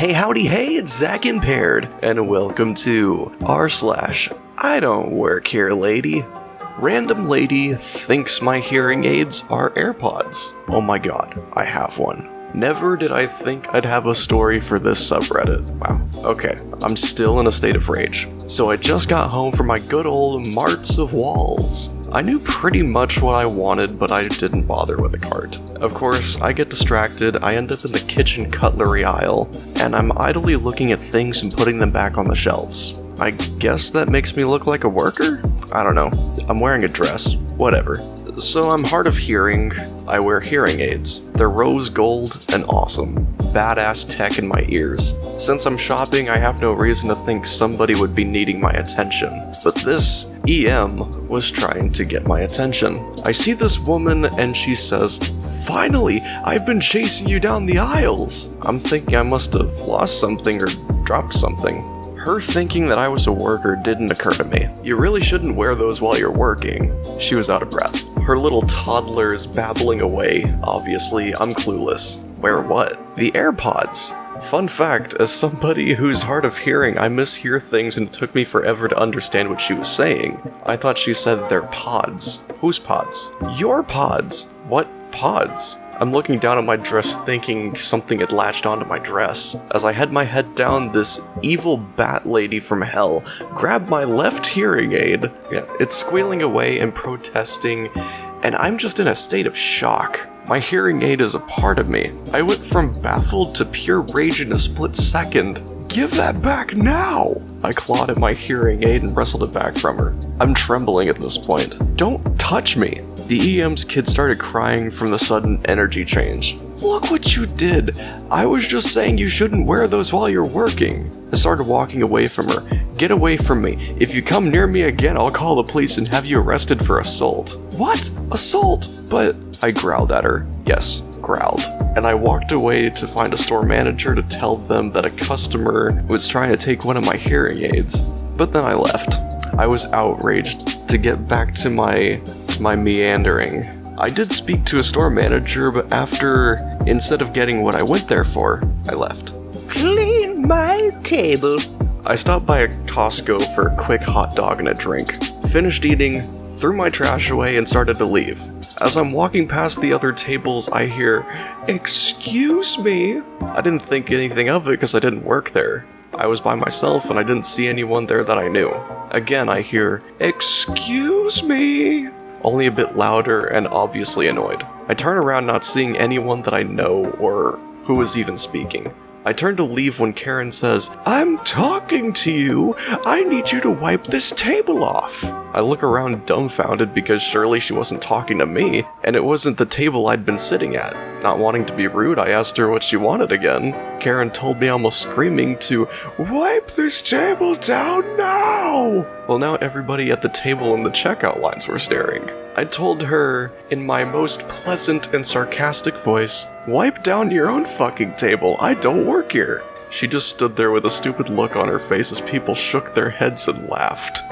Hey howdy hey, it's Zach Impaired, and welcome to r/I don't work here lady. Random lady thinks my hearing aids are AirPods. Oh my god, I have one. Never did I think I'd have a story for this subreddit. Wow. Okay, I'm still in a state of rage. So I just got home from my good old Marts of Walls. I knew pretty much what I wanted, but I didn't bother with a cart. Of course, I get distracted, I end up in the kitchen cutlery aisle, and I'm idly looking at things and putting them back on the shelves. I guess that makes me look like a worker? I don't know. I'm wearing a dress. Whatever. So I'm hard of hearing. I wear hearing aids. They're rose gold and awesome. Badass tech in my ears. Since I'm shopping, I have no reason to think somebody would be needing my attention. But this EM was trying to get my attention. I see this woman and she says, "Finally, I've been chasing you down the aisles." I'm thinking I must have lost something or dropped something. Her thinking that I was a worker didn't occur to me. You really shouldn't wear those while you're working. She was out of breath. Her little toddler is babbling away. Obviously, I'm clueless. Wear what? The AirPods. Fun fact, as somebody who's hard of hearing, I mishear things and it took me forever to understand what she was saying. I thought she said they're pods. Whose pods? Your pods. What pods? I'm looking down at my dress thinking something had latched onto my dress. As I had my head down, this evil bat lady from hell grabbed my left hearing aid. Yeah, it's squealing away and protesting, and I'm just in a state of shock. My hearing aid is a part of me. I went from baffled to pure rage in a split second. "Give that back now!" I clawed at my hearing aid and wrestled it back from her. I'm trembling at this point. "Don't touch me!" The EM's kid started crying from the sudden energy change. "Look what you did! I was just saying you shouldn't wear those while you're working." I started walking away from her. "Get away from me. If you come near me again, I'll call the police and have you arrested for assault." "What? Assault?" "But..." I growled at her. Yes, growled. And I walked away to find a store manager to tell them that a customer was trying to take one of my hearing aids. But then I left. I was outraged. To get back to my meandering. I did speak to a store manager, but instead of getting what I went there for, I left. "Clean my table." I stopped by a Costco for a quick hot dog and a drink. Finished eating, threw my trash away, and started to leave. As I'm walking past the other tables, I hear, "Excuse me." I didn't think anything of it because I didn't work there. I was by myself and I didn't see anyone there that I knew. Again, I hear, "Excuse me," only a bit louder and obviously annoyed. I turn around not seeing anyone that I know or who was even speaking. I turn to leave when Karen says, "I'm talking to you. I need you to wipe this table off." I look around dumbfounded because surely she wasn't talking to me, and it wasn't the table I'd been sitting at. Not wanting to be rude, I asked her what she wanted again. Karen told me almost screaming to wipe this table down now. Well, now everybody at the table and the checkout lines were staring. I told her, in my most pleasant and sarcastic voice, "Wipe down your own fucking table, I don't work here." She just stood there with a stupid look on her face as people shook their heads and laughed.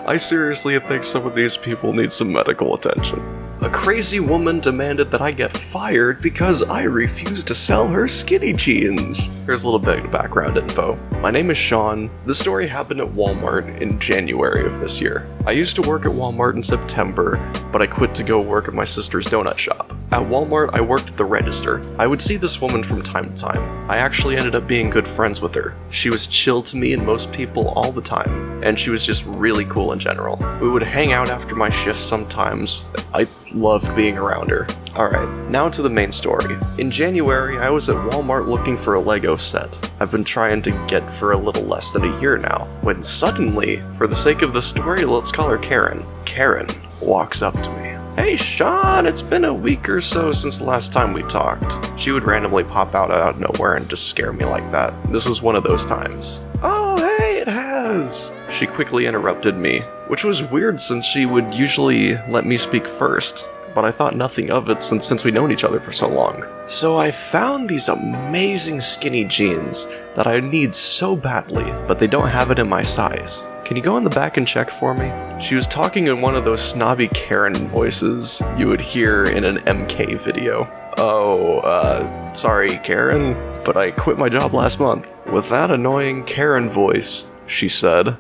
I seriously think some of these people need some medical attention. A crazy woman demanded that I get fired because I refused to sell her skinny jeans. Here's a little bit of background info. My name is Sean. This story happened at Walmart in January of this year. I used to work at Walmart in September, but I quit to go work at my sister's donut shop. At Walmart, I worked at the register. I would see this woman from time to time. I actually ended up being good friends with her. She was chill to me and most people all the time, and she was just really cool in general. We would hang out after my shift sometimes. I loved being around her. Alright, now to the main story. In January, I was at Walmart looking for a Lego set I've been trying to get for a little less than a year now, when suddenly, for the sake of the story, let's call her Karen. Karen walks up to me. "Hey Sean, it's been a week or so since the last time we talked." She would randomly pop out of nowhere and just scare me like that. This was one of those times. "Oh hey, it has." She quickly interrupted me, which was weird since she would usually let me speak first, but I thought nothing of it since we'd known each other for so long. "So I found these amazing skinny jeans that I need so badly, but they don't have it in my size. Can you go in the back and check for me?" She was talking in one of those snobby Karen voices you would hear in an MK video. Sorry Karen, but I quit my job last month." With that annoying Karen voice, she said,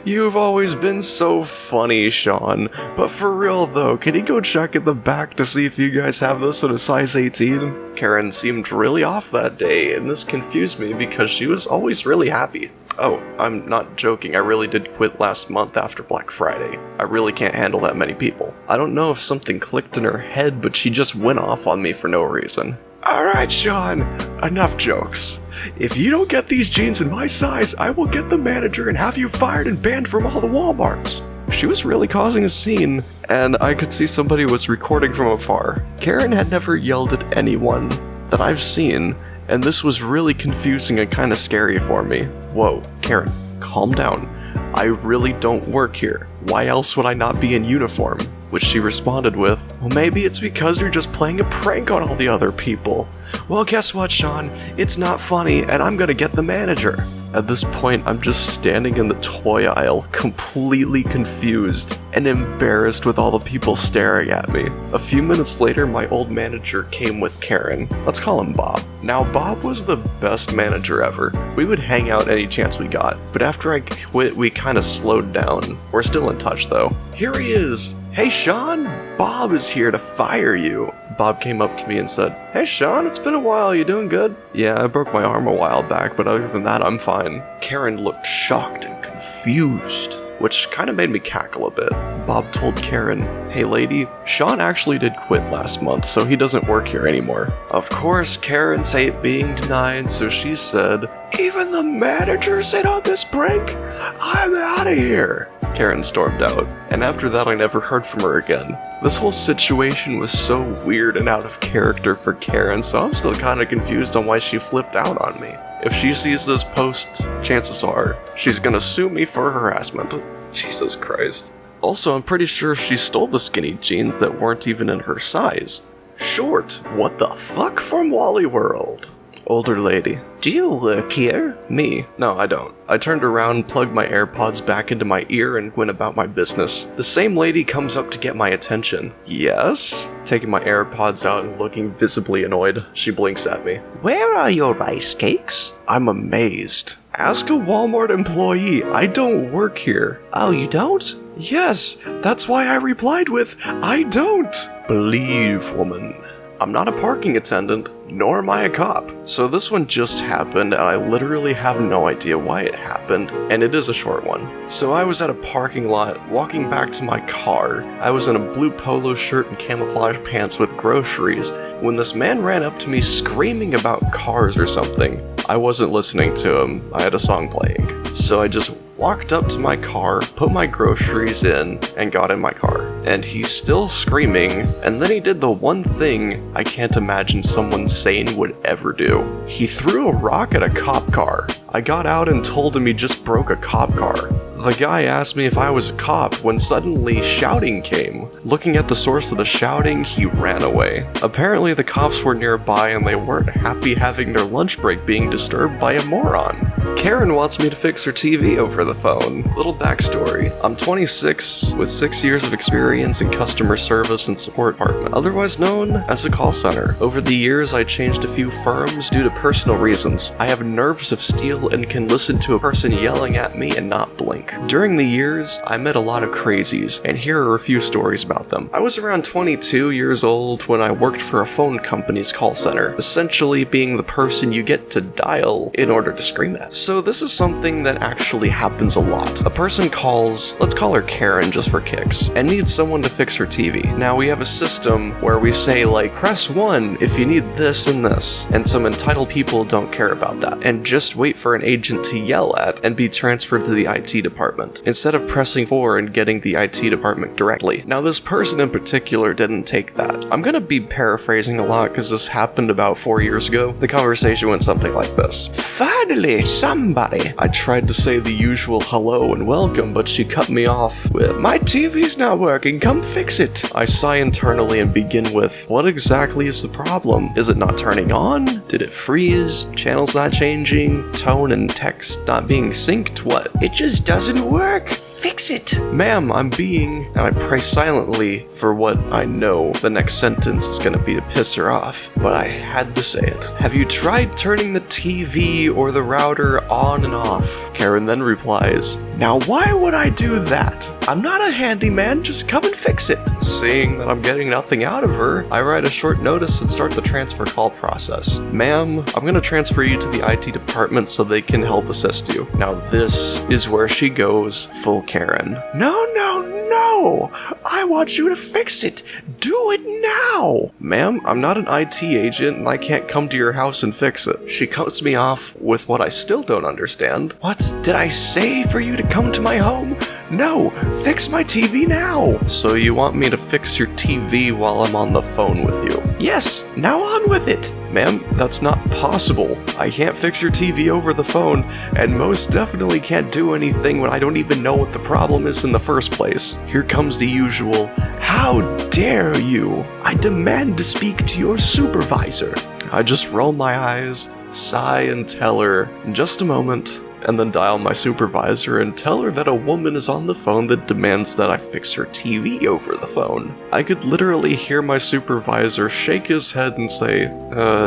"You've always been so funny, Sean. But for real though, can you go check in the back to see if you guys have this in a size 18? Karen seemed really off that day, and this confused me because she was always really happy. Oh, I'm not joking, I really did quit last month after Black Friday. I really can't handle that many people. I don't know if something clicked in her head, but she just went off on me for no reason. Alright, Sean, enough jokes. If you don't get these jeans in my size, I will get the manager and have you fired and banned from all the Walmarts." She was really causing a scene, and I could see somebody was recording from afar. Karen had never yelled at anyone that I've seen, and this was really confusing and kinda scary for me. Whoa, Karen, calm down. I really don't work here. Why else would I not be in uniform? Which she responded with, "Well, maybe it's because you're just playing a prank on all the other people." Well, guess what, Sean? It's not funny, and I'm gonna get the manager. At this point, I'm just standing in the toy aisle, completely confused and embarrassed with all the people staring at me. A few minutes later, my old manager came with Karen. Let's call him Bob. Now, Bob was the best manager ever. We would hang out any chance we got, but after I quit, we kinda slowed down. We're still in touch, though. Here he is. "Hey, Sean, Bob is here to fire you." Bob came up to me and said, "Hey, Sean, it's been a while. You doing good?" "Yeah, I broke my arm a while back, but other than that, I'm fine." Karen looked shocked and confused, which kind of made me cackle a bit. Bob told Karen, "Hey lady, Sean actually did quit last month, so he doesn't work here anymore." Of course, Karen's hate being denied, so she said, "Even the manager's in on this prank? I'm out of here." Karen stormed out, and after that I never heard from her again. This whole situation was so weird and out of character for Karen, so I'm still kinda confused on why she flipped out on me. If she sees this post, chances are she's gonna sue me for harassment. Jesus Christ. Also, I'm pretty sure she stole the skinny jeans that weren't even in her size. Short, what the fuck from Wally World? Older lady. "Do you work here?" Me. No, I don't. I turned around, plugged my AirPods back into my ear, and went about my business. The same lady comes up to get my attention. "Yes?" Taking my AirPods out and looking visibly annoyed, she blinks at me. "Where are your rice cakes?" I'm amazed. Ask a Walmart employee. I don't work here. "Oh, you don't?" "Yes, that's why I replied with, I don't." Believe, woman. I'm not a parking attendant, nor am I a cop. So this one just happened, and I literally have no idea why it happened, and it is a short one. So I was at a parking lot, walking back to my car. I was in a blue polo shirt and camouflage pants with groceries, when this man ran up to me screaming about cars or something. I wasn't listening to him, I had a song playing. So I just walked up to my car, put my groceries in, and got in my car. And he's still screaming, and then he did the one thing I can't imagine someone sane would ever do. He threw a rock at a cop car. I got out and told him he just broke a cop car. The guy asked me if I was a cop when suddenly shouting came. Looking at the source of the shouting, he ran away. Apparently the cops were nearby and they weren't happy having their lunch break being disturbed by a moron. Karen wants me to fix her TV over the phone. Little backstory. I'm 26 with 6 years of experience in customer service and support department, otherwise known as a call center. Over the years, I changed a few firms due to personal reasons. I have nerves of steel and can listen to a person yelling at me and not blink. During the years, I met a lot of crazies, and here are a few stories about them. I was around 22 years old when I worked for a phone company's call center, essentially being the person you get to dial in order to scream at. So this is something that actually happens a lot. A person calls, let's call her Karen just for kicks, and needs someone to fix her TV. Now we have a system where we say like, press 1 if you need this and this, and some entitled people don't care about that, and just wait for an agent to yell at and be transferred to the IT department, instead of pressing 4 and getting the IT department directly. Now this person in particular didn't take that. I'm gonna be paraphrasing a lot because this happened about 4 years ago. The conversation went something like this. "Finally, somebody." I tried to say the usual hello and welcome, but she cut me off with, "My TV's not working, come fix it." I sigh internally and begin with, what exactly is the problem? Is it not turning on? Did it freeze? Channels not changing? Tone and text not being synced? What? "It just doesn't work. fix it! Ma'am, I'm being... And I pray silently for what I know the next sentence is gonna be to piss her off, but I had to say it. Have you tried turning the TV or the router on and off? Karen then replies, now why would I do that? I'm not a handyman, just come and fix it. Seeing that I'm getting nothing out of her, I write a short notice and start the transfer call process. Ma'am, I'm gonna transfer you to the IT department so they can help assist you. Now this is where she goes full Karen. No, no, no! I want you to fix it! Do it now! Ma'am, I'm not an IT agent and I can't come to your house and fix it. She cuts me off with what I still don't understand. What? Did I say for you to come to my home? No! Fix my TV now! So you want me to fix your TV while I'm on the phone with you? Yes! Now on with it! Ma'am, that's not possible. I can't fix your TV over the phone, and most definitely can't do anything when I don't even know what the problem is in the first place. Here comes the usual, how dare you? I demand to speak to your supervisor. I just roll my eyes, sigh, and tell her, just a moment, and then dial my supervisor and tell her that a woman is on the phone that demands that I fix her TV over the phone. I could literally hear my supervisor shake his head and say,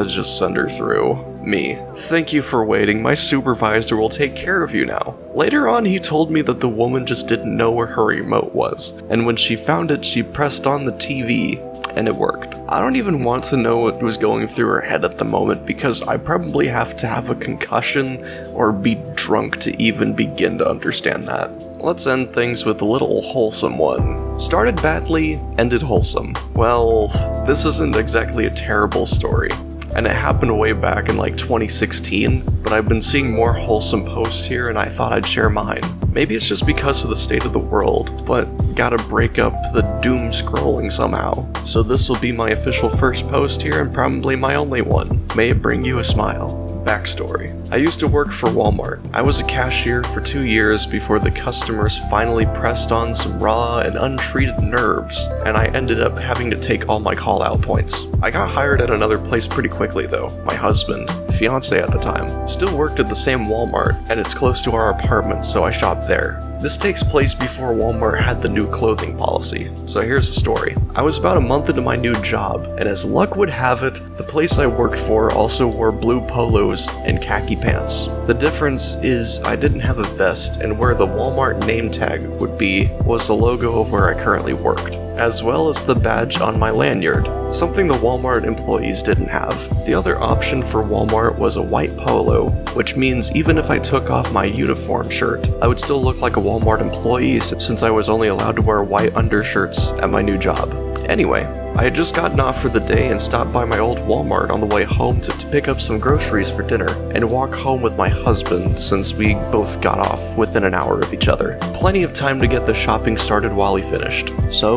just send her through. Me. Thank you for waiting, my supervisor will take care of you now. Later on, he told me that the woman just didn't know where her remote was, and when she found it, she pressed on the TV, and it worked. I don't even want to know what was going through her head at the moment because I probably have to have a concussion or be drunk to even begin to understand that. Let's end things with a little wholesome one. Started badly, ended wholesome. Well, this isn't exactly a terrible story, and it happened way back in like 2016, but I've been seeing more wholesome posts here and I thought I'd share mine. Maybe it's just because of the state of the world, but gotta break up the doom scrolling somehow. So this will be my official first post here and probably my only one. May it bring you a smile. Backstory. I used to work for Walmart. I was a cashier for 2 years before the customers finally pressed on some raw and untreated nerves, and I ended up having to take all my call-out points. I got hired at another place pretty quickly though. My husband, fiance at the time, still worked at the same Walmart, and it's close to our apartment, so I shopped there. This takes place before Walmart had the new clothing policy. So here's the story. I was about a month into my new job, and as luck would have it, the place I worked for also wore blue polos and khaki pants. The difference is I didn't have a vest, and where the Walmart name tag would be was the logo of where I currently worked, as well as the badge on my lanyard, something the Walmart employees didn't have. The other option for Walmart was a white polo, which means even if I took off my uniform shirt, I would still look like a Walmart employee since I was only allowed to wear white undershirts at my new job. Anyway, I had just gotten off for the day and stopped by my old Walmart on the way home to pick up some groceries for dinner and walk home with my husband since we both got off within an hour of each other. Plenty of time to get the shopping started while he finished. So,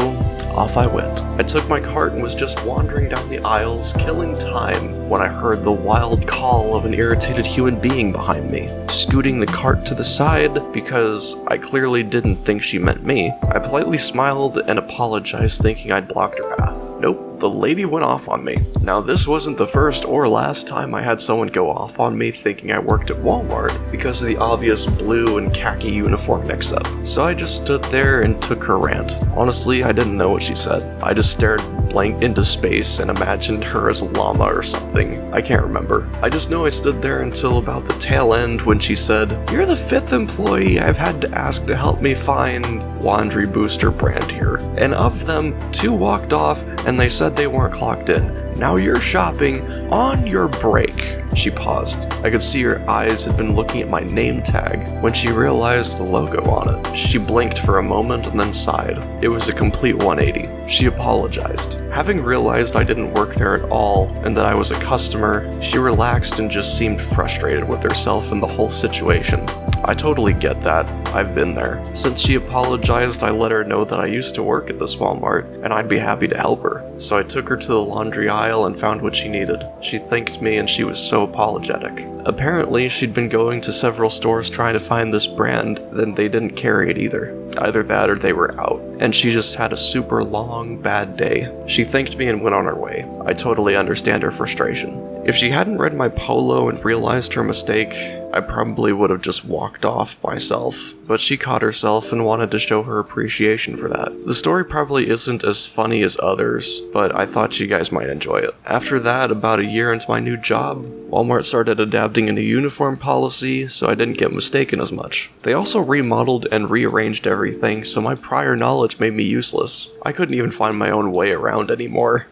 off I went. I took my cart and was just wandering down the aisles, killing time, when I heard the wild call of an irritated human being behind me. Scooting the cart to the side, because I clearly didn't think she meant me, I politely smiled and apologized thinking I'd blocked her path. Nope, the lady went off on me. Now this wasn't the first or last time I had someone go off on me thinking I worked at Walmart because of the obvious blue and khaki uniform mix-up. So I just stood there and took her rant. Honestly, I didn't know what she said. I just stared blank into space and imagined her as a llama or something. I can't remember. I just know I stood there until about the tail end when she said, "You're the 5th employee I've had to ask to help me find laundry booster brand here. And of them, 2 walked off and they said they weren't clocked in. Now you're shopping on your break." She paused. I could see her eyes had been looking at my name tag when she realized the logo on it. She blinked for a moment and then sighed. It was a complete 180. She apologized. Having realized I didn't work there at all and that I was a customer, she relaxed and just seemed frustrated with herself and the whole situation. I totally get that. I've been there. Since she apologized, I let her know that I used to work at this Walmart and I'd be happy to help her. So I took her to the laundry aisle and found what she needed. She thanked me and she was so apologetic. Apparently, she'd been going to several stores trying to find this brand, then they didn't carry it either. Either that or they were out, and she just had a super long, bad day. She thanked me and went on her way. I totally understand her frustration. If she hadn't read my polo and realized her mistake, I probably would have just walked off myself, but she caught herself and wanted to show her appreciation for that. The story probably isn't as funny as others, but I thought you guys might enjoy it. After that, about a year into my new job, Walmart started adapting a new uniform policy, so I didn't get mistaken as much. They also remodeled and rearranged everything, so my prior knowledge made me useless. I couldn't even find my own way around anymore.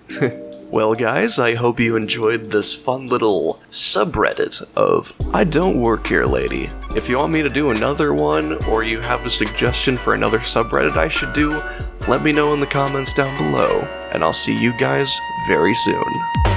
Well guys, I hope you enjoyed this fun little subreddit of I Don't Work Here Lady. If you want me to do another one, or you have a suggestion for another subreddit I should do, let me know in the comments down below, and I'll see you guys very soon.